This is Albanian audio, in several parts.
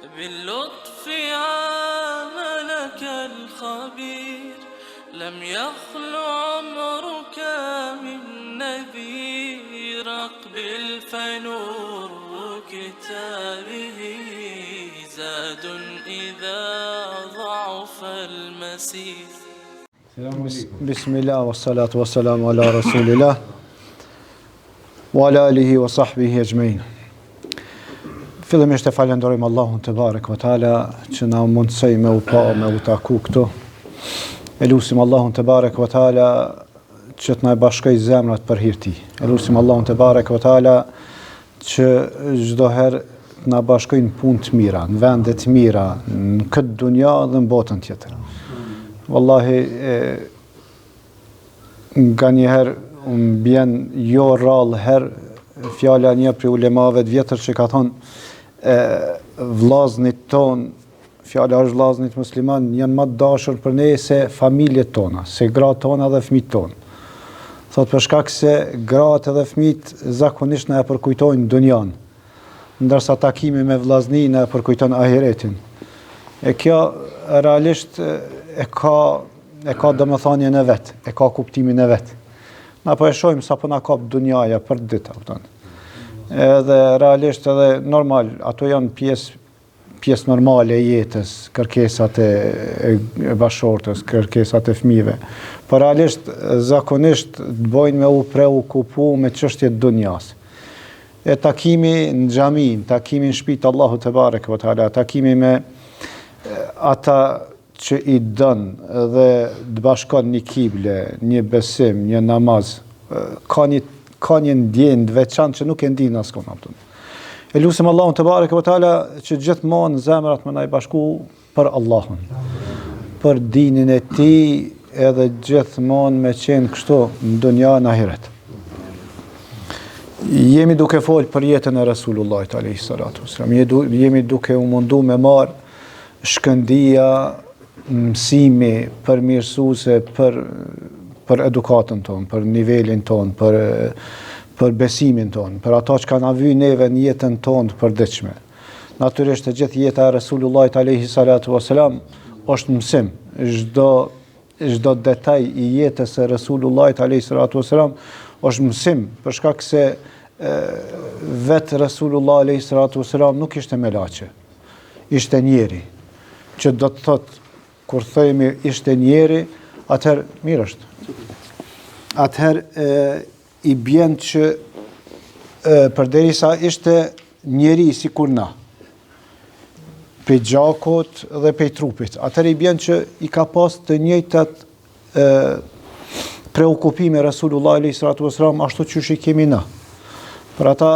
باللطف عاملك الخبير لم يخل عمرك من نذير اقبل فنور كتابه زاد إذا ضعف المسير. بسم الله والصلاة والسلام على رسول الله وعلى آله وصحبه أجمعين. Fillimisht e falenderojmë Allahun te barek ve taala që na mundsoi me u pa me u taku këtu. E lutim Allahun te barek ve taala që të na bashkoj zemrat për hir të tij. E lutim Allahun te barek ve taala që çdo herë të na bashkojnë punë të mira, në vende të mira, në këtë dunja dhe në botën tjetër. Wallahi nga njëherë bjen jo rrallë herë fjala një prej ulemave të vjetër që ka thonë vllaznit ton, fjala është vllaznit musliman, janë më të dashur për ne se familjet tona, se gratë tona dhe fëmijët tonë. Thot për shkak se gratë dhe fëmijët zakonisht na e përkujtojnë dunjan, ndërsa takimi me vllazni na e përkujton ahiretin. E kjo realisht e ka domethënien e vet, e ka kuptimin e vet. Na po e shohim sapo na kap dunjaja për ditë, kupton. Edhe realisht edhe normal, ato janë pjesë normale e jetës, kërkesat e bashortës, kërkesat e fëmijëve. Por realisht zakonisht të bojnë me u preokupu me çështjet dunjas. E takimi në xhami, takimi në shtëpitë Allahut te barek ve taala, takimi me ata që i dën dhe të bashkon një kible, një besim, një namaz, ka një ndjenjë të veçantë që nuk e ndin askon atë. E lutem Allahun te bareke ve taala që gjithmonë zemrat më na i bashku për Allahun, për dinin e tij, edhe gjithmonë me qenë kështu në dunja në ahiret. Jemi duke folë për jetën e Resulullahit alayhi salatu wasalam. Jemi duke u mundu me marr shkëndija, mësimi përmirësuese për edukatën tonë, për nivelin tonë, për besimin tonë, për ato që kanë avy neve në jetën tonë të përditshme. Natyrisht e gjithë jeta e Resulullahit alayhi salatu wasalam është mësim. Çdo detaj i jetës së Resulullahit alayhi salatu wasalam është mësim, për shkak se vetë Resulullah alayhi salatu wasalam nuk ishte melaçe. Ishte njeri, që do të thotë kur themi ishte njeri, atëherë mirë është. Atëherë i bjen që përderisa ishte njeri sikur na, prej gjakut dhe prej trupit, atëherë i bjen që i ka pas të njëjtat preokupime Resulullah alayhi salatu wasalam ashtu që i kemi na. Për ata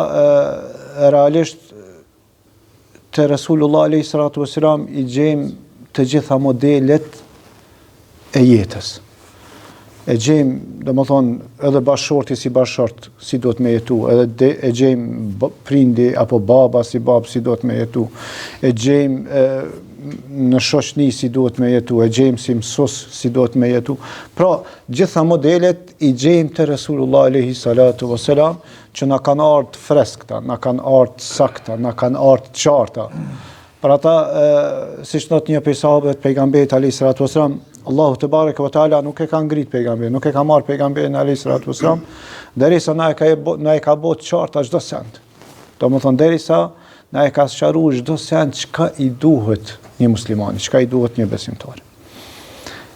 realisht te Resulullah alayhi salatu wasalam i gjejmë të gjitha modelet e jetës. E gjejmë, domethënë, edhe bashorti si bashort, si do të me jetu, edhe e gjejmë prindi apo baba si babë si do të me jetu, e gjejmë në shoqni si do të me jetu, e gjejmë si mësues si do të me jetu. Pra, gjitha modelet i gjejmë te Resulullah alayhi salatu wasalam, që na kanë ardhur freskëta, na kanë ardhur sakta, na kanë ardhur qarta. Për ata, siç thot një prej sahabëve të pejgamberit alayhi salatu wasalam, Allahu te bareke ve taala nuk e ka ngrit pejgamberin, nuk e ka marr pejgamberin alayhi salatu wasalam, derisa na e ka bot qarta çdo send. Domethënë derisa na e ka sqaruar çdo send çka i duhet një muslimani, çka i duhet një besimtar.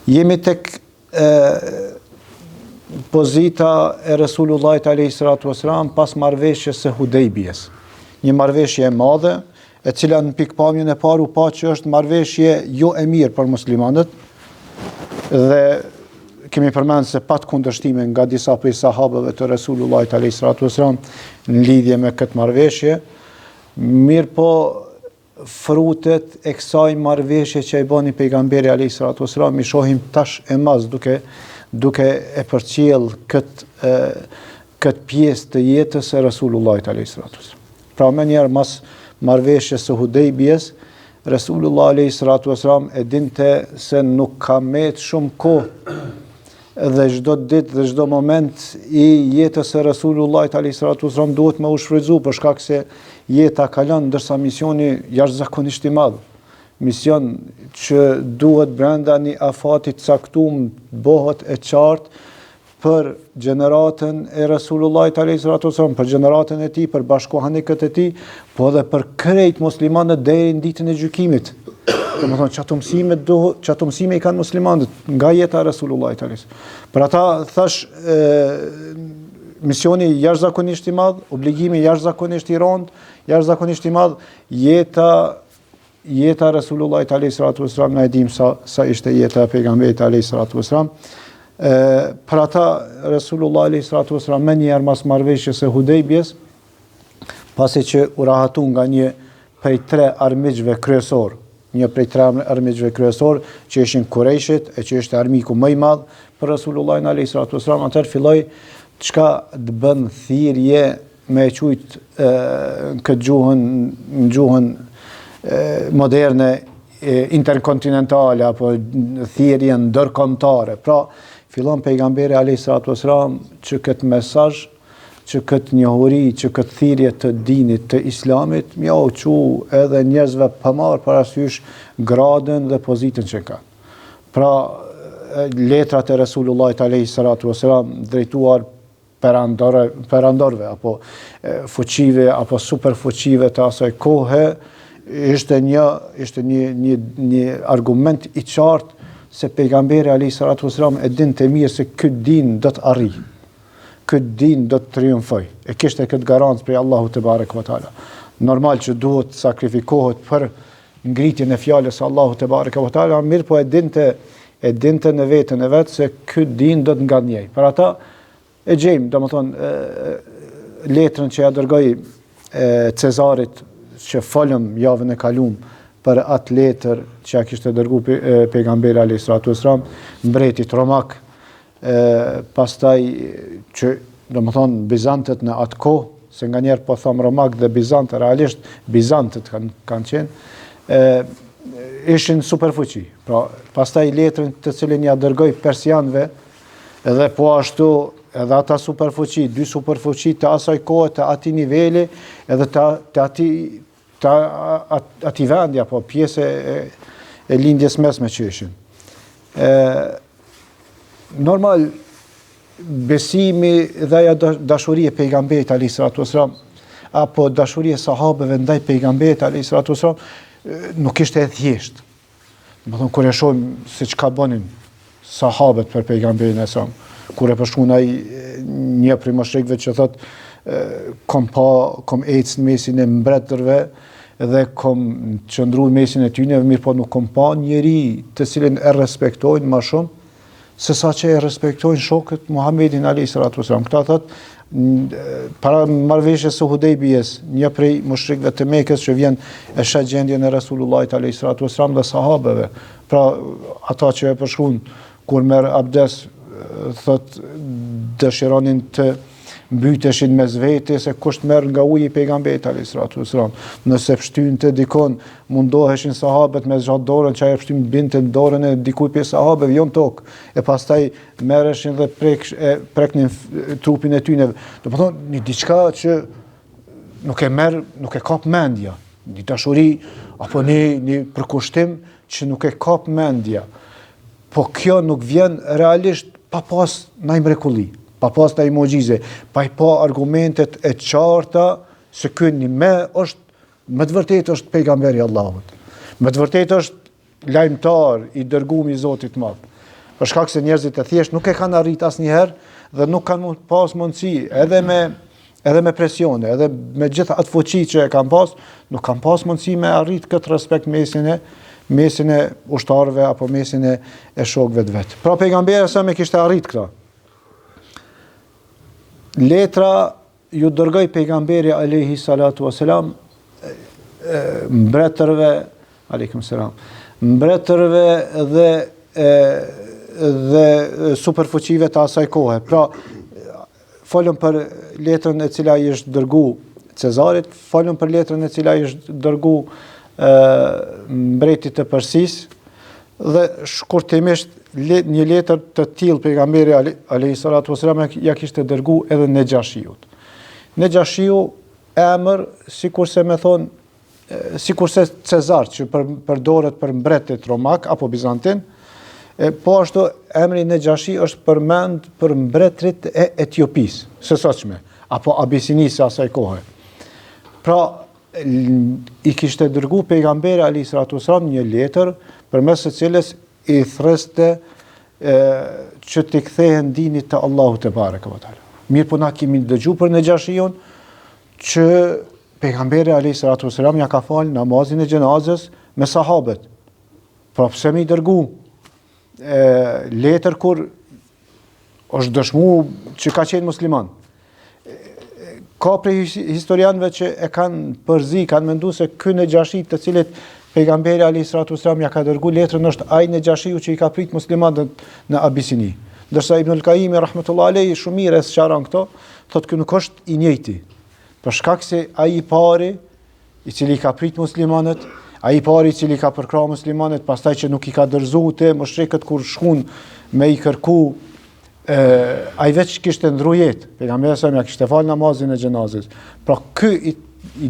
Jemi tek pozita e Resulullahit alayhi salatu wasalam pas marrëveshjes së Hudejbijes. Një marrëveshje e madhe, e cila në pikpamjen e parë u pa që është marrëveshje jo e mirë për muslimanët, dhe kemi përmendur se pat kundërshtime nga disa prej sahabëve të Resulullahit alayhi salatu wasalam në lidhje me këtë marrëveshje, mirë po frutet e kësaj marrëveshje që i bani pejgamberi alayhi salatu wasalam i shohim tash e mas duke e përcjell këtë pjesë të jetës së Resulullahit alayhi salatu wasalam. Pra më njëherë mas marrëveshjes së Hudejbijes, Resulullah alayhi salatu wasalam e dinte se nuk ka met shumë kohë dhe çdo ditë dhe çdo moment i jetës së Resulullahit alayhi salatu wasallam duhet më u shfrytëzu për shkak se jeta kalon ndërsa misioni jashtëzakonisht i madh. Mision që duhet brenda një afatit caktuar bëhet e qartë për gjeneratën e Resulullahit alayhi salatu wasallam, për gjeneratën e tij, për bashkohanikët e tij, po edhe për krejt muslimanët deri në ditën e gjykimit. Domethënë çato mësime i kanë muslimanët nga jeta e Resulullahit alayhi salatu wasallam. Për ata thash misioni jashtëzakonisht i madh, obligimi jashtëzakonisht i rënd, jashtëzakonisht i madh, jeta e Resulullahit alayhi salatu wasallam, na e dim sa ishte jeta e pejgamberit alayhi salatu wasallam. Për ata Resulullah alayhi salatu wasallam më njëherë mas marrëveshjes së Hudejbjes, pasi që u rahatu nga një prej tre armiqve kryesor, që ishin Kurejshit, e që ishte armiku më i madh për Resulullahin alayhi salatu wasallam, atëherë filloi çka të bën thirrje me qujt këtë gjuhën moderne interkontinentale apo thirrje ndërkombëtare. Pra fillon pejgamberi alayhi salatu wasallam që këtë mesazh, që këtë njohuri, që këtë thirrje të dinit të Islamit, m'ja u çu edhe njerëzve pa marrë parasysh gradën dhe pozitën që kanë. Pra letrat e Resulullahit alayhi salatu wasallam drejtuar perandorve apo fuqive apo superfuqive të asaj kohe, ishte një argument i qartë se pejgamberi alayhi salatu wasallam e dinte mirë se këtë din do të arrijë. Këtë din do të triumfoj. E kishte këtë garancë prej Allahu te bareke ve taala. Normal që duhet sakrifikohet për ngritjen e fjalës së Allahu te bareke ve taala, mirë po e dinte në veten e vet se ky din do të ngadnjej. Për ata e gjejmë, domethënë letrën që ja dërgoi Cezarit, që folëm javën e kaluar për atë letër që ja kishte dërguar pejgamberi alayhi salatu wasallam mbretit romak, pastaj që domethënë bizantët në atë kohë, se nganjëherë po them romak dhe bizant, realisht bizantët kanë qenë, ishin superfuqi. Pra pastaj letrën të cilën ja dërgoi persianëve, edhe po ashtu edhe ata superfuqi, dy superfuqi të asaj kohe, të atij niveli, edhe të atij vendi apo pjesë e lindjes mesme që ishin. Normal besimi dhe ajo dashuria e pejgamberit alayhi salatu wasallam apo dashuria e sahabeve ndaj pejgamberit alayhi salatu wasallam nuk ishte e thjeshtë. Domethënë kur e shohim se çka bënin sahabët për pejgamberin e sa, kur e përshkruan ai një prej mushrikëve që thotë kom ecë në mesin e mbretërve dhe kom qëndruar në mesin e tyre, mirë po nuk kom pa njeri të cilin e respektojnë më shumë se sa që e respektojnë shokët Muhammedin alayhi salatu wasallam. Këta thotë para marrëveshjes së Hudejbjes, një prej mushrikëve të Mekës që vjen e sheh gjendjen e Resulullahit alayhi salatu wasallam dhe sahabeve. Pra ata që e përshkruan kur merr abdes, thotë dëshironin të mbyteshin mes vetes se kush merr nga uji i pejgamberit alayhi salatu wasallam. Nëse pshtynte dikon, mundoheshin sahabët me zgjat dorën, që ajo pshtyn binte dorën e dikujt prej sahabëve, jo në tokë. E pastaj merreshin dhe preknin trupin e tyre. Domethënë një diçka që nuk e kap mendja, një dashuri apo një përkushtim që nuk e kap mendja. Po kjo nuk vjen realisht pa pas ndaj mrekulli, pa pas ndaj mucize, pa argumentet e qarta se ky me të vërtetë është pejgamberi i Allahut. Me të vërtetë është lajmtar i dërguar i Zotit të Madh. Për shkak se njerëzit e thjesht nuk e kanë arrit asnjëherë dhe nuk kanë pas mundësi edhe me presione, edhe me gjithë atë fuqi që e kanë pas, nuk kanë pas mundësi me arrit këtë respekt mesin e ushtarëve apo mesin e shokëve të vet. Pra pejgamberi sa me kishte arrit këta. Letra ju dërgoi pejgamberi alayhi salatu wasalam mbretërve, aleikum selam, mbretërve dhe superfuqive të asaj kohe. Pra folëm për letrën e cila i është dërguar Cezarit, folëm për letrën e cila i është dërguar mbretit të Persisë, Dhe shkurtimisht një letër të tillë pejgamberi alayhi salatu wasalam ja kishte dërgu edhe Nejashiut. Nejashiu emër sikurse me thon sikurse Cezar që përdoret për mbretit romak apo bizantin, po ashtu emri Nejashi është përmend për mbretërit e Etiopisë, së sotshme, apo Abisinisë asaj kohe. Pra i kishte dërgu pejgamberi alayhi salatu wasalam një letër përmes së cilës i threste që t'i kthehen dinit të Allahut te bareke ve teala. Mirë po na kemi dëgju për Nejashiun që pejgamberi alayhi salatu wasalam ja ka fal namazin e xhenazës me sahabët. Pra pse më i dërgu letër kur është dëshmu që ka qenë musliman. Ka prej historianëve që e kanë përzi, kanë mendu se ky Nejashi të cilit pejgamberi alayhi salatu wasalam ja ka dërgu letrën është ai Nejashiu që i ka prit muslimanët në Abisini. Ndërsa Ibn al-Qayyim rahmetullahi alayhi shumë mirë sqaron këto, thotë ky nuk është i njëjti. Për shkak se ai i pari i cili ka prit muslimanët, ai i pari i cili ka përkrah muslimanët, pastaj që nuk i ka dërzuar te mushrikët kur shkun me i kërku ai veç kishte ndru jetë. Pejgamberi sa më kishte fal namazin e xhenazës. Pra ky i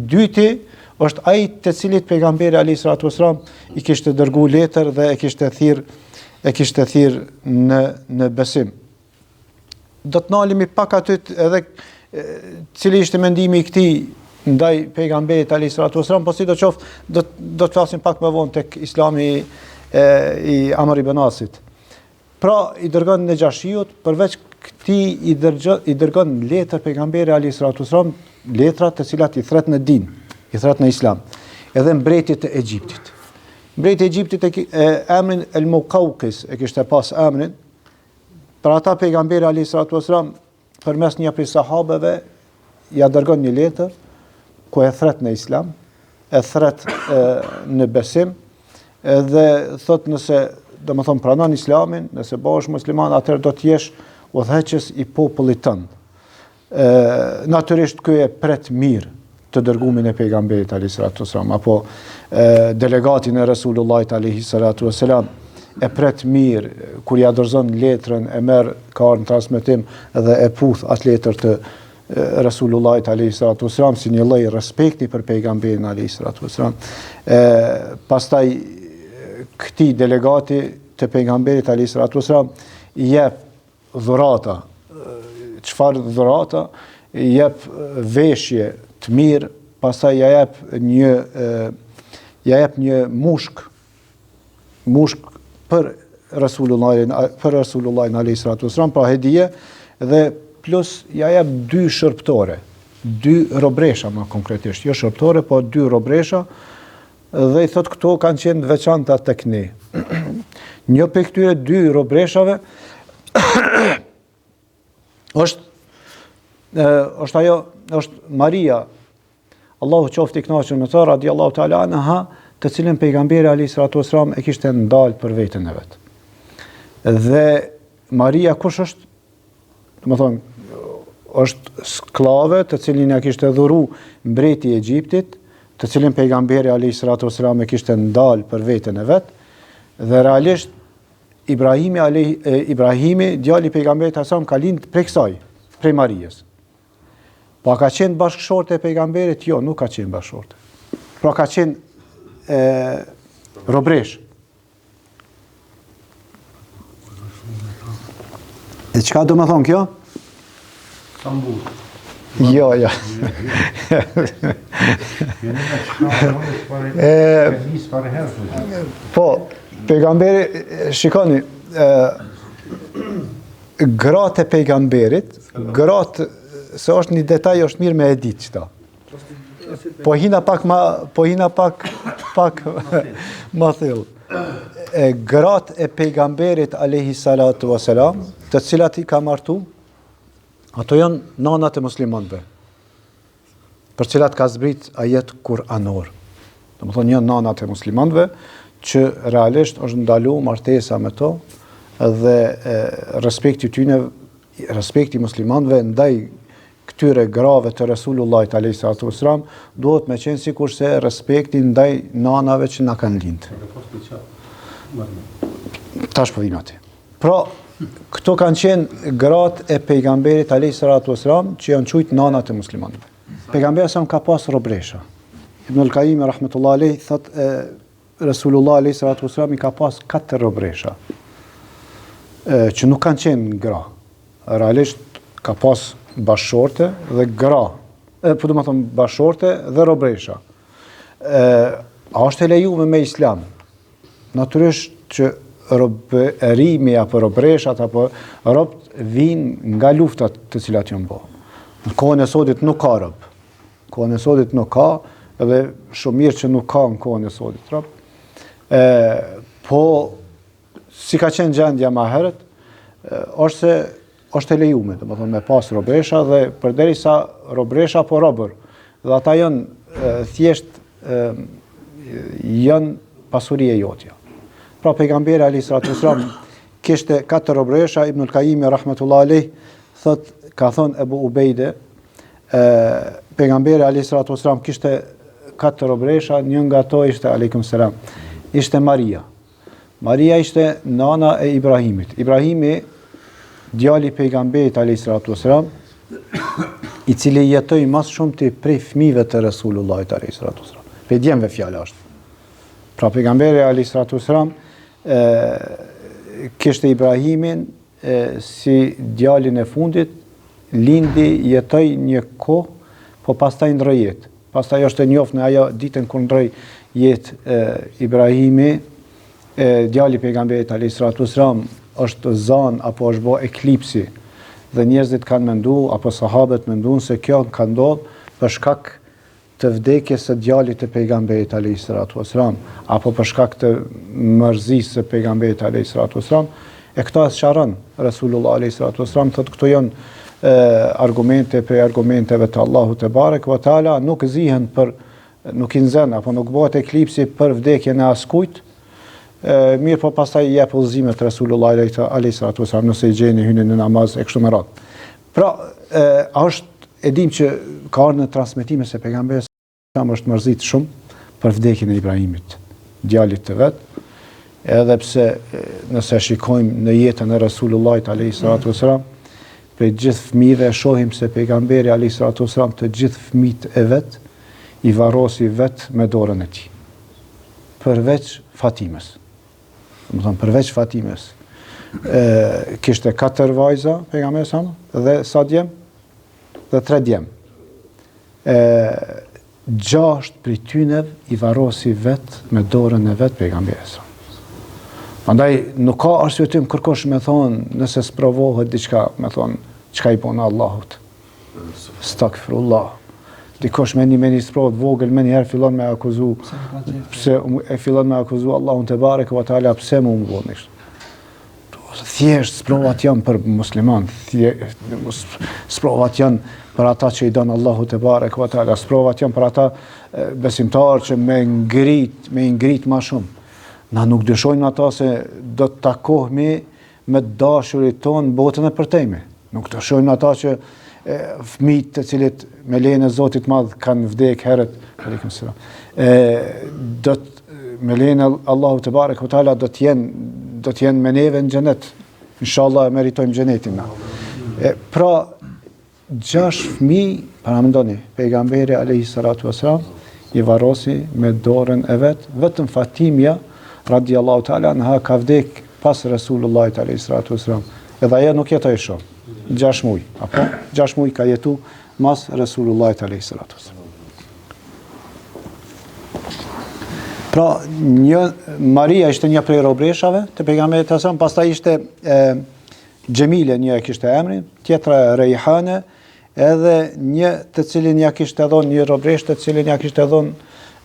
dyti është ai te cilit pejgamberi alayhi salatu wasalam i kishte dërgu letër dhe e kishte thirr në besim. Do të nalemi pak aty edhe cili ishte mendimi i këtij ndaj pejgamberit alayhi salatu wasalam, po sidoqoftë do të flasim pak më vonë tek Islami i Amr ibn Asit. Pra i dërgon Nejashiut, përveç këtij i dërgon letër pejgamberi alayhi salatu wasalam, letra të cilat i thret në din, i thret në Islam, edhe mbretit të Egjiptit. Mbreti i Egjiptit emrin El-Muqawqis e kishte pas emrin. Për ata pejgamberi alayhi salatu wasalam përmes një prej sahabeve ja dërgon një letër ku e thret në Islam, e thret në besim, dhe thot nëse domethënë pranon Islamin, nëse bëhesh musliman, atëherë do të jesh udhëheqës i popullit tënd. Natyrisht ky e pret mirë të dërgumin e pejgamberit alayhi salatu wasalam, apo delegatin e Resulullahit alayhi salatu wasalam e pret mirë kur ja dorëzon letrën, e merr ka në transmetim dhe e puth atë letër të Resulullahit alayhi salatu wasalam si një lloj respekti për pejgamberin alayhi salatu wasalam. Pastaj këtij delegati të pejgamberit alayhi salatu wasalam i jep dhurata. Çfarë dhurata? I jep veshje të mirë, pastaj ja jep një mushk për Resulullahin alayhi salatu wasalam, pa hedije, dhe plus ja jep 2 shërptore, 2 robresha më konkretisht, jo shërptore, po 2 robresha, dhe i thot këto kanë qenë veçanta tek ne. Një prej këtyre 2 robreshave është Maria, Allahu qoftë i kënaqur me të, radiallahu ta'ala anha, të cilën pejgamberi alayhi salatu wasalam e kishte ndalë për veten e vet. Dhe Maria kush është? Domethënë është sklave të cilin ja kishte dhuru mbreti i Egjiptit, të cilin pejgamberi alayhi salatu wasalam e kishte ndalë për veten e vet, dhe realisht Ibrahimi, djali i pejgamberit Hasan, ka lind prej kësaj, prej Marijës. Po ka qenë bashkëshorte e pejgamberit? Jo, nuk ka qenë bashkëshorte. Pra ka qenë robresh. E çka do më thonë kjo? Stambul. Jo, jo. Po, pejgamberi, shikoni, gratë e pejgamberit, gratë, se është një detaj, është mirë me e ditë qëta. Po hina pak ma thellë. Gratë e pejgamberit alayhi salatu wasalam, të cilat i ka martu, ato janë nanat e muslimanëve, për cilat ka zbrit ajet kuranor. Domethënë janë nanat e muslimanëve që realisht është ndaluar martesa me to, dhe respekti tyne, respekti muslimanëve ndaj këtyre grave të Resulullahit alayhi salatu wasalam duhet me qenë sikurse respekti ndaj nanave që na kanë lindë. Tash po vim atje. Pra, këto kanë qenë gratë e pejgamberit alayhis salatu wasalam që janë quajtur nanat e muslimanëve. Pejgamberi sa ka pas robresha. Ibn al-Qayyim rahmetullah alayh thot Resulullah alayhis salatu wasalam I ka pas 4 robresha. Që nuk kanë qenë gra. Realisht ka pas bashorte dhe gra. Po do të them bashorte dhe robresha. A është e lejuar me islam? Natyrisht që robërimi apo robreshat apo robt vinë nga luftat të cilat janë bë. Në kohën e sotit nuk ka rob. Në kohën e sotit nuk ka, edhe shumë mirë që nuk ka në kohën e sotit rob. Po si ka qenë gjendja më herët, është e lejuar, domethënë me pas robresha dhe përderisa robresha apo robër, dhe ata janë thjesht janë pasuri e jotja. Pra pejgamberi alayhis salatu wasalam kishte 4 robresha. Ibn al-Qayyim rahmetullah alayh thot, ka thënë Ebu Ubejde, pejgamberi alayhis salatu wasalam kishte 4 robresha, një nga ato ishte aleikum selam, ishte Maria. Maria ishte nana e Ibrahimit. Ibrahimi, djali i pejgamberit alayhis salatu wasalam, I cili jetoi mas shumti prej fëmijëve të Resulullahit alayhis salatu wasalam. Pe djemve fjala është. Pra pejgamberi alayhis salatu wasalam kishte Ibrahimin si djalin e fundit, lindi, jetoi një kohë, po pastaj ndroi jetë. Pastaj është e njohur në ajo ditën kur ndroi jetë Ibrahimi, djali i pejgamberit alayhis salatu wasalam, është zan apo është bë eklipsi dhe njerëzit kanë menduar apo sahabët menduan se kjo ka ndodhur për shkak të vdekjes së djalit të pejgamberit alayhis salatu wasalam apo për shkak të mërzisë së pejgamberit alayhis salatu wasalam, e këta e sqaron Resulullah alayhis salatu wasalam, thotë këto janë argumente për argumenteve të Allahut te barek ve taala, nuk zihen për nuk I nxen apo nuk bëhet eklipsi për vdekjen e askujt. Mirë, po pastaj jep udhëzimet Resulullah alayhis salatu wasalam nëse I gjeni hynë në namaz e kështu me radhë. Pra, është e dim që ka ardhur në transmetime se pejgamberi është mërzit shumë për vdekjen e Ibrahimit, djalit të vet, edhe pse nëse shikojmë në jetën e Resulullahit alayhis salatu wasalam, për gjithë fëmijëve shohim se pejgamberi alayhis salatu wasalam të gjithë fëmijët e vet I varrosi vet me dorën e tij. Përveç Fatimes. Domethënë përveç Fatimes. Kishte 4 vajza pejgamberi sa dhe sa djem? Dhe 3 djem. 6 prej tyre I varrosi vet me dorën e vet pejgamberit. Prandaj nuk ka arsye të kërkosh me thonë nëse sprovohet diçka, me thonë çka I bën Allahut. Astaghfirullah. Dikush me një sprovat vogël, me njëherë fillon me akuzu, pse e fillon me akuzu Allahun te barek ve taala, pse më umbon kështu. Thjesht sprovat janë për musliman, sprovat janë për ata që I don Allahu te barek ve taala, sprovat janë për ata besimtarë që me ngrit më shumë. Na nuk dyshojmë ata se do të takohemi me dashurit ton botën e përtejme. Nuk dyshojmë ata që fëmijët të cilët me lejen e Zotit madh kanë vdek herët, aleikum selam. Me lejen e Allahut te barek ve taala do të jenë me neve në xhenet. Inshallah meritojmë xhenetin na. Pra 6 fëmijë, para mendoni, pejgamberi alayhis salatu wasalam I varrosi me dorën e vet, vetëm Fatimia radiallahu taala anha ka vdek pas Resulullahit alayhis salatu wasalam. Edhe ajo nuk jetoi shumë. 6 muaj, apo 6 muaj ka jetu mas Resulullahit alayhis salatu wasalam. Pra, Maria ishte një prej robreshave të pejgamberit sallallahu alajhi wasallam, pastaj ishte Gjemile, një e kishte emrin, tjetra Rejhane, edhe një të cilin ja kishte dhënë një robresh të cilin ja kishte dhënë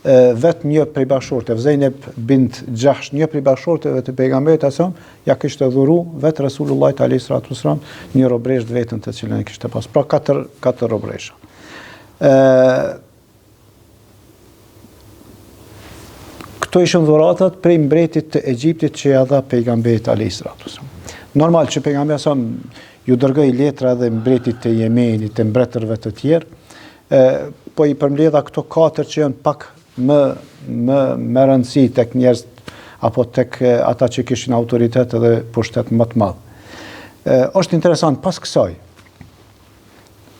vetë një prej bashorteve, Zeynep bint Jahsh, një prej bashorteve të pejgamberit sallallahu alajhi wasallam, ja kishte dhuru vetë Resulullahit alayhis salatu wasalam një robresh të vetën të cilën e kishte pas. Pra 4 robresha. Këto ishin dhuratat prej mbretit të Egjiptit që ja dha pejgamberit alayhis salatu wasalam. Normal që pejgamberi sa ju dërgoi letra dhe mbretit të Yemenit, të mbretërve të tjerë, po I përmbledha këto 4 që janë pak më rëndësi tek njerëz apo tek ata që kishin autoritet edhe pushtet më të madh. Është interesant pas kësaj.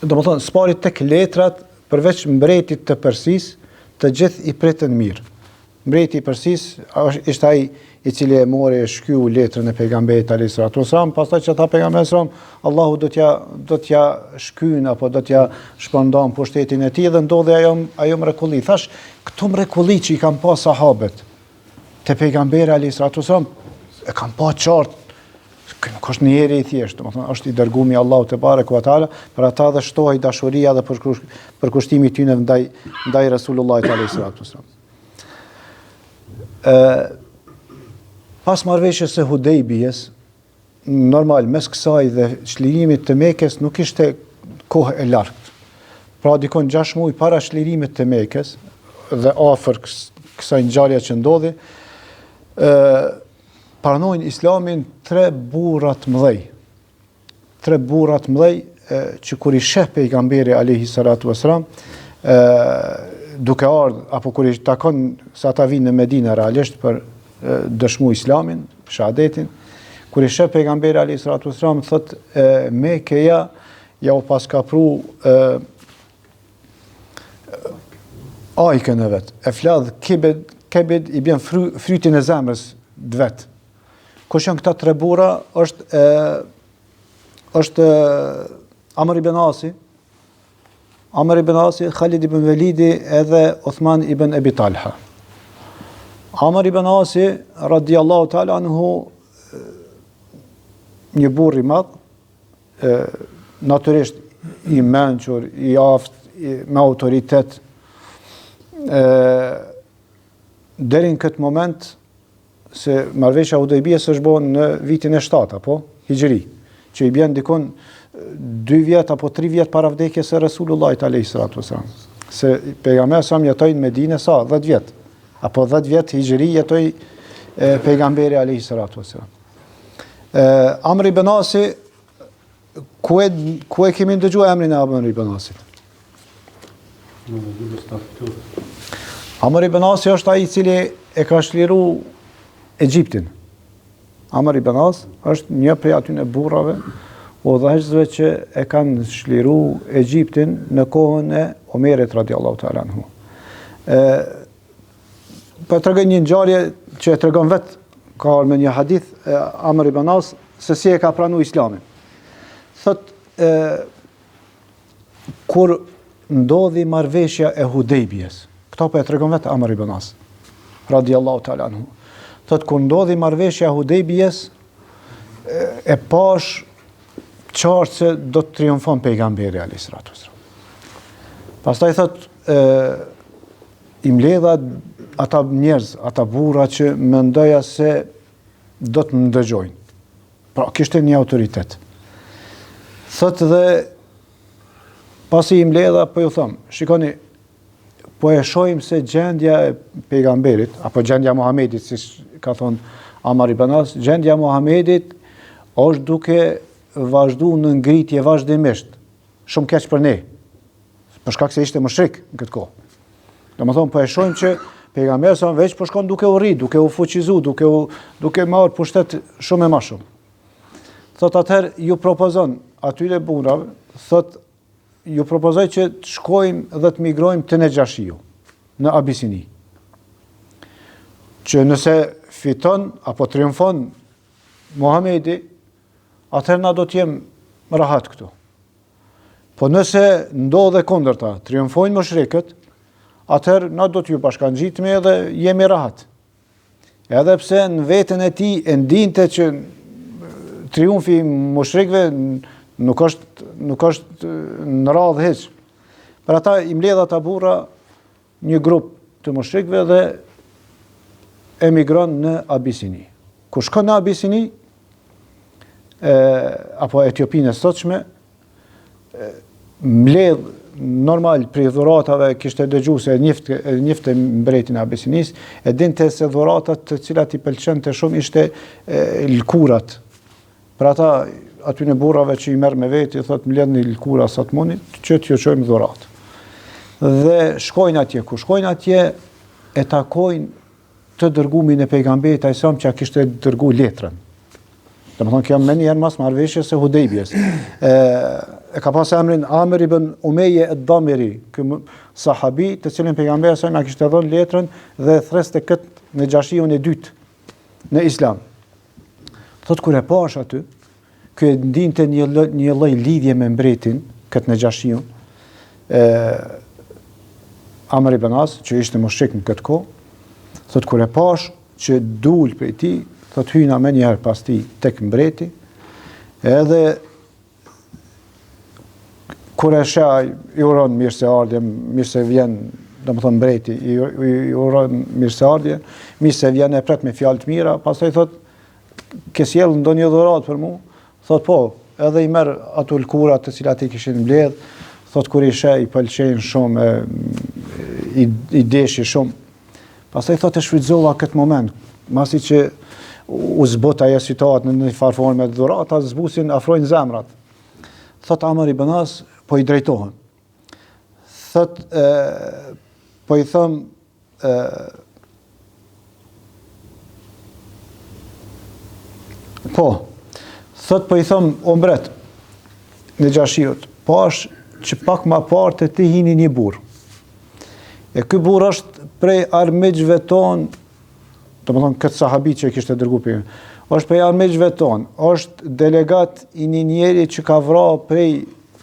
Domethënë, spari tek letrat, përveç mbretit të Persisë, të gjithë i pritën mirë. Mbreti i Persisë ishte ai i cili e mori e shkyu letrën e pejgamberit alayhis salatu wasalam, pastaj që ata pejgamberi sallam, Allahu do t'ja shkyn apo do t'ja shpërndan pushtetin e tij dhe ndodhi ajo mrekulli. Thash, këto mrekulli që i kanë pas sahabët te pejgamberi alayhis salatu wasalam e kanë pa qartë. Nuk është njeri i thjeshtë, domethënë është i dërguar i Allahut te bareku ve teala, për ata dhe shtohej dashuria dhe përkushtimi i tyre ndaj Resulullahit alayhis salatu wasalam. Pas marrëveshjes së Hudejbijes, normal mes kësaj dhe çlirimit të Mekës nuk ishte kohë e largët. Pra dikon 6 muaj para çlirimit të Mekës dhe afër kësaj ngjarje që ndodhi, pranojnë Islamin 3 burra të mëdhej. 3 burra të mëdhej që kur i sheh pejgamberi alayhi salatu wasalam, duke ardhur apo kur i takon se ata vinë në Medinë realisht për dëshmu Islamin, shahadetin, kur i sheh pejgamberi alayhi salatu wasalam thot Mekeja ja u paskapru ajkën e vet. E fladh kebed i bën frytin e zemrës vet. Kush janë këta 3 burra? Është Amr ibn Asi, Khalid ibn Velidi edhe Uthman ibn Abi Talha. Amr ibn Asi radiallahu ta'ala anhu, një burr i madh, natyrisht i mençur, i aftë, me autoritet. Deri në këtë moment, se marrëveshja e Hudejbijës është bën në vitin e 7 apo Hijri, që i bën dikon 2 vjet apo 3 vjet para vdekjes së Resulullahit alayhis salatu wasalam. Se pejgamberi sa jetoi në Medinë sa 10 vjet, apo 10 vjet Hijri jetoi pejgamberi alayhis salatu wasalam. Amr ibn Asi, ku e kemi dëgjuar emrin e Amr ibn Asit? Amr ibn Asi është ai i cili e ka shliru Egjiptin. Amr ibn As është një prej atyre burrave udhëheqësve që e kanë shliru Egjiptin në kohën e Omerit radiallahu ta'ala anhu. Për të regoj një ngjarje që e tregon vetë, ka me një hadith Amr ibn As se si e ka pranu Islamin. Thot, kur ndodhi marrëveshja e Hudejbijës, këto po e tregon vetë Amr ibn As radiallahu ta'ala anhu. Thot, kur ndodhi marrëveshja e Hudejbijës, e pash qartë se do të triumfon pejgamberi alayhis salatu wasalam. Pastaj thot, i mbledha ata njerëz, ata burra që mendoja se do të më dëgjojnë. Pra, kishte një autoritet. Thot dhe pasi i mbledha, po ju them, shikoni, po e shohim se gjendja e pejgamberit, apo gjendja Muhamedit, si ka thonë Amr ibn As, gjendja Muhamedit është duke vazhdu në ngritje vazhdimisht, shumë keq për ne, për shkak se ishte mushrik në këtë kohë. Domethënë, po e shohim që pejgamberi sa veç po shkon duke u rrit, duke u fuqizu, duke marrë pushtet shumë e më shumë. Thot atëherë ju propozon atyre burrave, thot ju propozoj që të shkojmë dhe të migrojmë të Nejashiu, në Abisini. Që nëse fiton apo triumfon Muhamedi, atëherë na do të jem rahat këtu. Po nëse ndodhe kundërta, triumfojnë mushrikët, atëherë na do t'ju bashkangjitemi edhe jemi rahat. Edhe pse në veten e tij e ndinte që triumfi i mushrikëve nuk është në radhë hiç. Për ata i mbledh ata burra një grup të mushrikëve dhe emigron në Abisini. Kur shkon në Abisini, apo Etiopinë e sotshme, mbledh normal prej dhuratave, kishte dëgju se njifte mbretin e Abisinis, e dinte se dhuratat të cilat i pëlqente shumë ishte lkurat. Për ata aty në burrave që i merr me veti, thot mbledhni lkura sa të mundi, që t'ju çojmë dhurat. Dhe shkojnë atje, ku shkojnë atje e takojnë të dërgumin e pejgamberit a.s. që a kishte dërgu letrën. Dhe më thonë, kjo me njerë mas marrëveshjes së Hudejbjes. E ka pas emrin Amir ibn Umeje ad-Damiri, ky sahabi të cilin pejgamberi sa na kishte dhënë letrën dhe threste këtë në Xhashiun e dytë në Islam. Thot kur e pash aty, ky ndinte një lloj lidhje me mbretin, këtë në Xhashiun, Amr ibn As, që ishte mushrik në këtë kohë, thot kur e pash që dul prej tij, thot hyna më një herë pas tij tek mbreti, edhe kur e shaj, i uron mirë se ardhje, mirë se vjen, domethënë mbreti, i uron mirë se ardhje, mirë se vjen e pret me fjalë të mira, pastaj thot, ke sjell ndonjë dhuratë për mua? Thot po, edhe i merr ato lkurat të cilat i kishin mbledh, thot kur i sheh i pëlqejnë shumë, i deshi shumë. Pastaj thot e shfrytëzova këtë moment, masi që u zbot ajo situatë në një farë forme të dhurata, zbusin afrojnë zemrat. Thot Amr ibn As, po i drejtohen. Thot, po i thëm, thot po i thëm, o mbret, në Xhashiut, pash që pak ma partë të ti hini një burr. E ky burr është prej armiqve ton, domethënë këtë sahabi që kishte dërguar për, është prej armiqve ton, është delegat i një njeri që ka vrarë prej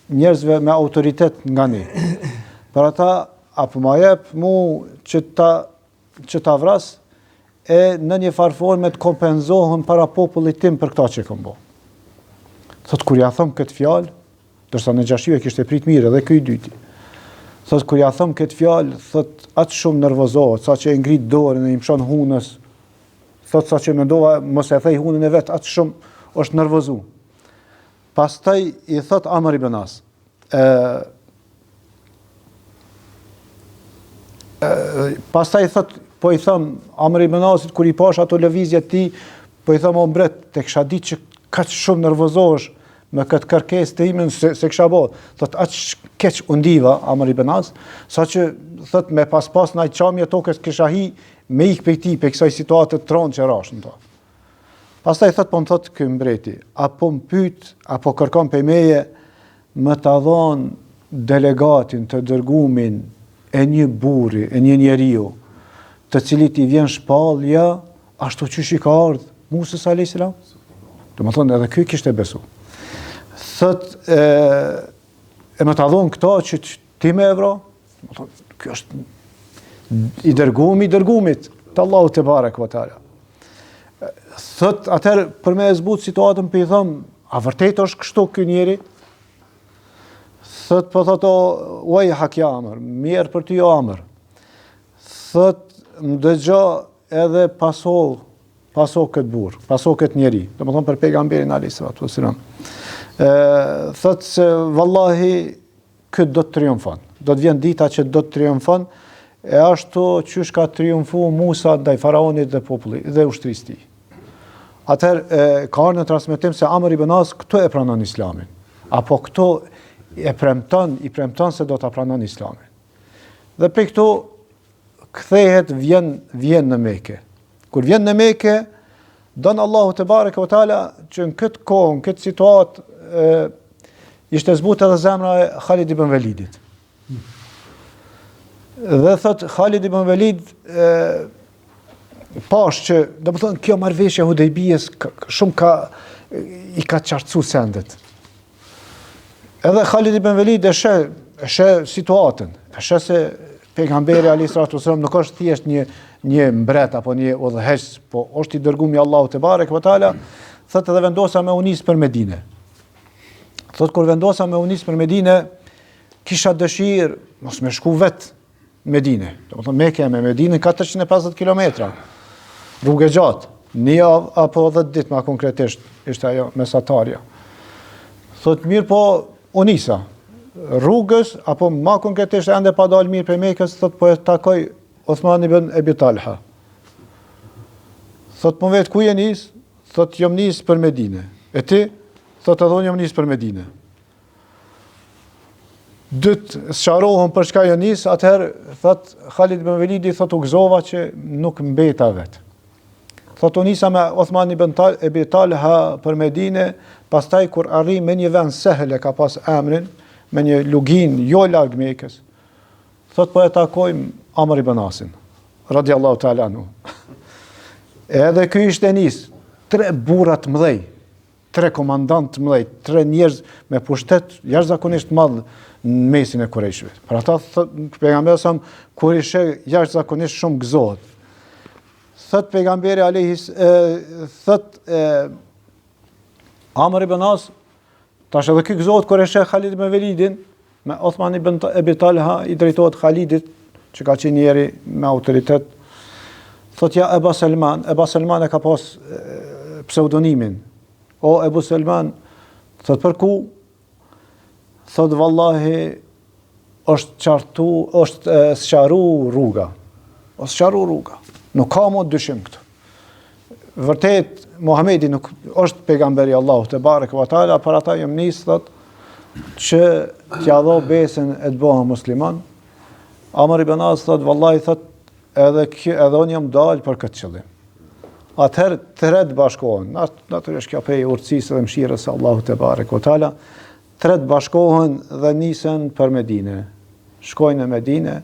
njerëzve me autoritet nga ne. Për ata, apo ma jep mu që ta vras, e në një farë forme të kompenzohen para popullit tim për këta që kam bo. Thot, kur ja thëm këtë fjalë, dërsa në Xhashiu e kishte prit mirë edhe ky i dyti. Thot, kur ja thëm këtë fjalë, thot, atë shumë nervozohet, sa që e ngrit dorën e i mshon hunës, thot, sa që mendova mos e thej hunën e vet, atë shumë është nervozu. Pastaj i thot Amr ibn As, pastaj thot, po i thëm Amr ibn Asit, kur i pash ato lëvizjet ti, po i thëm o mbret, te kisha ditë që kaq shumë nervozohesh me këtë kërkesë të ime se kisha bë. Thot aq keq u ndiva Amr ibn As, saqë thot me pas ndaj çamje tokës kisha hi me ik prej tij, pe kësaj situate të tronë që rash në to. Pastaj thot po më thot ky mbreti, apo më pyet, apo kërkon pe meje më ta dhon delegatin të dërgumin e një burri, e një njeriu, të cilit i vjen shpallja, ashtu qysh i ka ardhur Musa alayhis salam. Domethënë edhe ky kishte besu. Thot, e më ta dhon këto që ti me evro, kjo është i dërgumit, të Allahu te barek wa taala. Thot, atëherë për me e zbut situatën për i thëm, a vërtet është kështu ky njeri? Thot, po thot, oj, hakja Amr, mirë për ty o Amr. Thot, më dëgjo edhe paso këtë burr, paso këtë njeri, dhe më thonë për pejgamberin alayhis salatu wassalam. Thot se vallahi këtë do të triumfon. Do të vjen dita që do të triumfon, e ashtu qysh ka triumfu Musa ndaj faraonit dhe popullit dhe ushtrisë tij. Atëherë ka ardhur në transmetim se Amr ibn As këto e pranon Islamin, apo këto i premton se do ta pranon Islamin. Dhe për këto kthehet vjen në Mekë. Kur vjen në Mekë, don Allahu te bareke ve taala që në këtë kohë, në këtë situatë ishte zbutë edhe zemra e Khalid ibn Velidit. Dhe thot Khalid ibn Velid pash që, do të thonë, kjo marrëveshje e Hudejbijes shumë i ka qartësu sendet. Edhe Khalid ibn Velid e sheh situatën, e sheh se pejgamberi alayhis salatu wasallam nuk është thjesht një mbret apo një udhëheqës, po është i dërguar i Allahut te bareke ve taala, thotë edhe vendosa me unis për Medinë. Thotë kur vendosa me unis për Medinë, kisha dëshirë mos me shku vet Medinë. Domethënë Mekja me Medinën 450 kilometra. Rrugë gjatë, një javë apo 10 ditë më konkretisht ishte ajo mesatarja. Thotë mirë po unisa. Rrugës apo më konkretisht ende pa dalë mirë prej Mekës, thotë po e takoj Uthman ibn Abi Talha. Thotë po vetë ku je nis? Thotë jam nis për Medinë. E ti? Thotë edhe unë jam nis për Medinë. dytë sqarohen për çka janë nis, atëherë thot Khalid ibn Velidi thot u gëzova që nuk mbeta vet. Thot u nisa me Uthman ibn Abi Talha për Medinë, pastaj kur arri me një vend Sehl e ka pas emrin, me një lugin jo larg Mekës. Thot po e takojmë Amr ibn Asin, radiallahu ta'ala anhu. Edhe ky ishte nis, 3 burra të mëdhej, 3 komandant të mëdhej, 3 njerëz me pushtet jashtëzakonisht madh në mesin e Kurejshëve. Për ata pejgamberi sa Kurejshi jashtëzakonisht shumë gëzohet. Thot pejgamberi Amr ibn As, tash edhe ky gëzohet Kurejshi Khalid ibn Velidin, me Uthman ibn Abi Talha i drejtohet Khalidit, që ka qenë njeri me autoritet. Thot ja Eba Selman e ka pas pseudonimin. O Ebu Selman, thot për ku? Thot vallahi është sqaru rruga. Është sqaru rruga. Nuk ka më dyshim këtu. Vërtet Muhamedi nuk është pejgamberi Allahut te bareke ve taala, për ata jam nis thot që t'ja dho besën e të bëhen musliman. Amr ibn As thot vallahi thot edhe unë jam dalë për këtë qëllim. Atëherë tërët bashkohen, natyrisht kjo prej urtësisë dhe mëshirës së Allahut te bareke ve taala, tërët bashkohen dhe nisen për Medinë. Shkojnë në Medinë,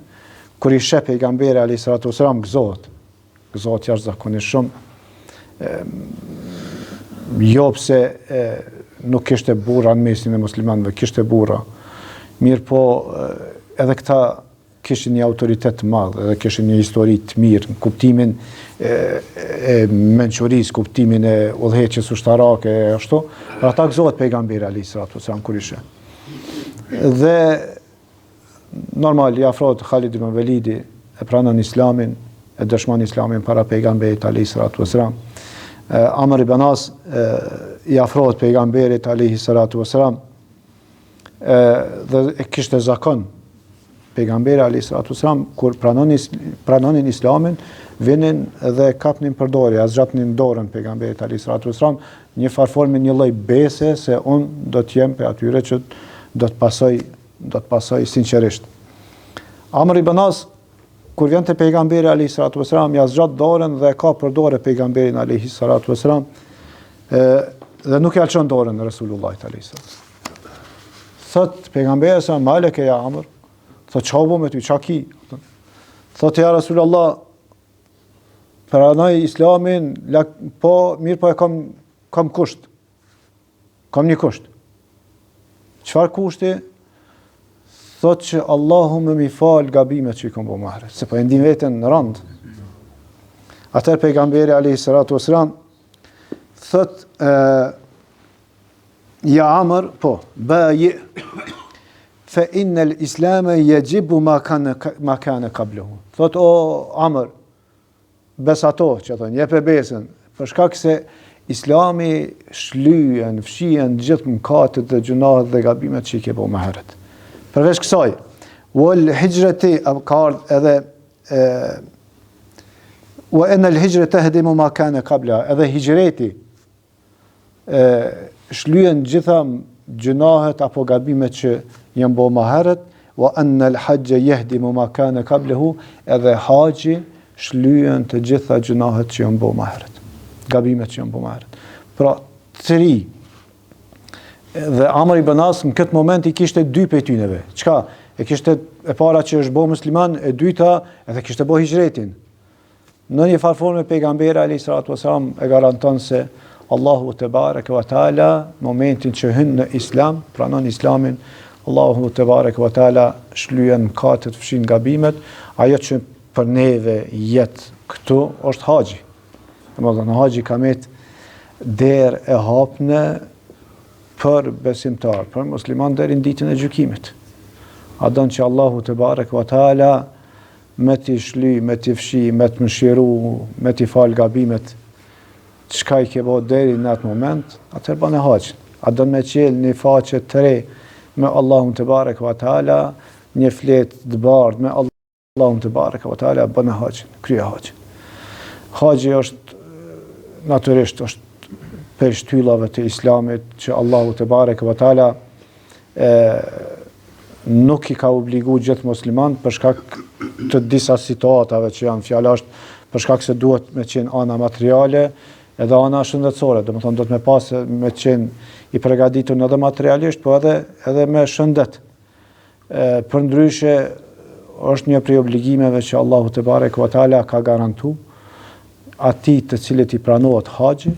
kur i sheh pejgamberi alayhis salatu wasalam gëzohet jashtëzakonisht shumë. Jo pse nuk kishte burra në mesin e muslimanëve, kishte burra. Mirë po edhe këta kishin një autoritet të madh, edhe kishin një histori të mirë, në kuptimin e mençurisë, kuptimin e udhëheqjes ushtarake e ashtu. Për ata gëzohet pejgamberi alayhis salatu wasalam kur i sheh. Dhe normal i afrohet Khalid ibn Velidi, e pranon islamin, e dëshmon islamin para pejgamberit alayhis salatu wasalam. Amr ibn As i afrohet pejgamberit alayhis salatu wasalam dhe e kishte zakon. Pejgamberi alayhis salatu wasalam kur pranonin islamin, vinin dhe kapnin për dorë, azgjatnin dorën pejgamberit alayhis salatu wasalam, një farforme, një lloj bese se unë do të jem për atyre që do të pasoj sinqerisht. Amr ibn As kur vjen te pejgamberi alayhis salatu wasalam, ja zgjat dorën dhe ka për dorë pejgamberin alayhis salatu wasalam, dhe nuk ja lçon dorën Resulullahit alayhis salatu. Thot pejgamberi sa maleke ja Amr, thot çau me ty, çka ki? Thot ja Rasulullah, pranoj islamin, po mirë po e kam kusht. Kam një kusht. Çfarë kushti? Thot që Allahu më mi fal gabimet që i kam bërë më herët, se po e ndin veten në rand. Atëherë pejgamberi alayhis salatu wasalam thot ja Amr, po, bayi fa innal islam yajibu ma kana qablahu. Thot o Amr, besato, që thonë, jep e besën, për shkak se islami shlyen, fshihen gjithë mëkatet dhe gjunahet dhe gabimet që i ke bërë më herët. Përveç kësaj, wal hijrati ka edhe wa anna al hijra tahdimu ma kana qabla, edhe hijreti shlyen gjitha gjunahet apo gabimet që janë bërë më herët, wa anna al hajja yahdimu ma kana qablahu, edhe haxhi shlyen të gjitha gjunahet që janë bërë më herët, gabimet që janë bërë më herët. Pra, 3. Dhe Amr ibn As në këtë moment i kishte 2 prej tyneve. Çka? E kishte e para që është bërë musliman, e dyta edhe kishte bërë hijretin. Në një farforme pejgamberi alayhis salatu wasalam e garanton se Allahu te bareke ve taala momentin që hyn në islam, pranon islamin, Allahu te bareke ve taala shlyen mëkatet, fshin gabimet, ajo që për neve jetë këtu është haxhi. Domethënë haxhi ka met derë e hapne për besimtar, për musliman deri në ditën e gjykimit. A don që Allahu te bareke ve taala me t'i shly, me t'i fshi, me të mëshiru, me t'i fal gabimet, çka i ke bërë deri në atë moment, atëherë bën haxhin. A don me qel një faqe të re me Allahun te bareke ve taala, një fletë të bardhë me Allahun te bareke ve taala, bën haxhin, krye haxhin. Haxhi është natyrisht është për shtyllave të islamit që Allahu te bareke ve taala nuk i ka obligu gjithë musliman për shkak të disa situatave që janë fjallasht, për shkak se duhet me qenë ana materiale edhe ana shëndetësore, do të me pas me qenë i përgatitur edhe materialisht, po edhe me shëndet. Për ndryshe është një prej obligimeve që Allahu te bareke ve teala ka garantu atij të cilit i pranohet haxhi,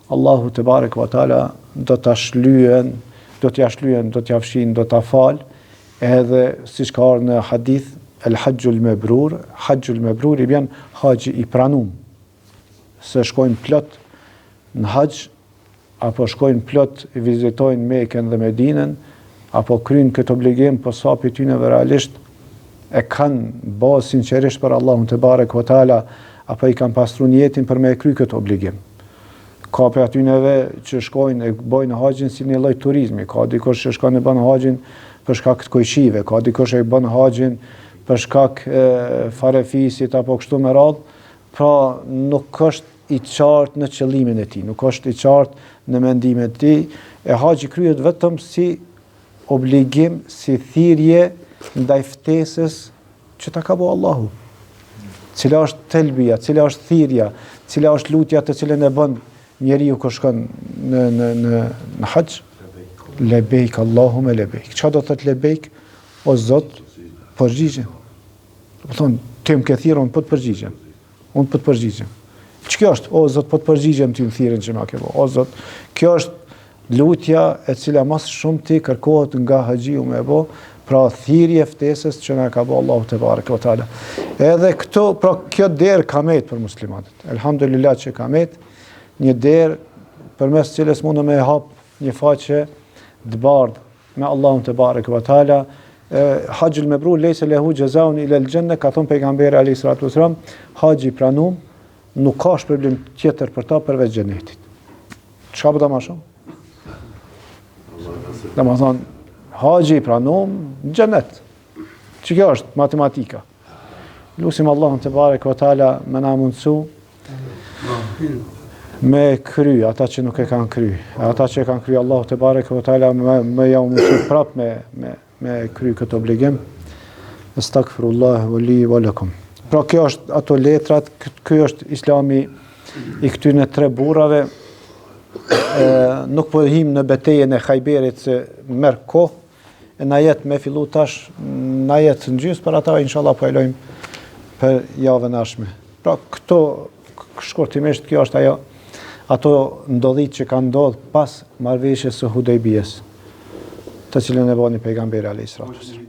Allahu te bareke ve teala do t'ia shlyen, do t'ia fshin, do t'a fal, edhe siç ka ardhur në hadith el hajjul mebrur i bjen haxhi i pranum. Se shkojnë plot në haxh apo shkojnë plot i vizitojnë Mekën dhe Medinën, apo kryjnë këtë obligim, po sapi tyne realisht e kanë bërë sinqerisht për Allahun te bareke ve teala, apo i kanë pastruar jetën për me kry këtë obligim. Ka për atyneve që shkojnë e bojnë haxhin si një lloj turizmi, ka dikush që shkon e bën haxhin për shkak të kojshive, ka dikush që e bën haxhin për shkak farefisit apo kështu me radhë, pra nuk është i qartë në qëllimin e tij, nuk është i qartë në mendimin e tij, e haxhi kryhet vetëm si obligim, si thirrje ndaj ftesës që ta ka bëu Allahu. Cila është telbia, cila është thirrja, cila është lutja të cilën e bën njeriu kur shkon në haxh? Lebejk Allahume lebejk. Çfarë do thotë lebejk? O Zot, përgjigjem. Do thonë, ti më ke thirrur, unë po të përgjigjem. Unë po të përgjigjem. Ç'kjo është? O Zot, po të përgjigjem ty në thirrjen që më ke bëu. O Zot, kjo është lutja e cila më shumë ti kërkohet nga haxhiu me bë, pra thirrje ftesës që na ka bëu Allahu te bareke ve teala. Edhe këto, pra kjo derë ka met për muslimanët. Elhamdulillah që ka met një derë përmes cilës mundë me hap një faqe të bardhë me Allahun te bareke ve teala. Haxhul mebrur leysa lahu jazaun ila al-janna, ka thënë pejgamberi alayhis salatu wasalam, haxhi pranum nuk ka shpërblim tjetër për ta përveç xhenetit. Çka po ta më shumë? Domethënë, haxhi i pranum xhenet. Ç'kjo është matematika. Lusim Allahun te bareke ve teala me na mundsu me kry ata që nuk e kanë kry. Ata që e kanë kry, Allahu te bareke ve teala me ja mundsu prap me kry këtë obligim. Astaghfirullah wa li wa lakum. Pra kjo është ato letrat, ky është Islami i këtyre tre burrave. Nuk po him në betejën e Khajberit se merr kohë, e na jet me fillu tash, na jet në gjys për ata, inshallah po e lojmë për javën e ardhshme. Pra këto shkurtimisht kjo është ato ndodhit që kanë ndodhur pas marrëveshjes së Hudejbiyes, të cilën e bani pejgamberi alayhis salatu wasallam.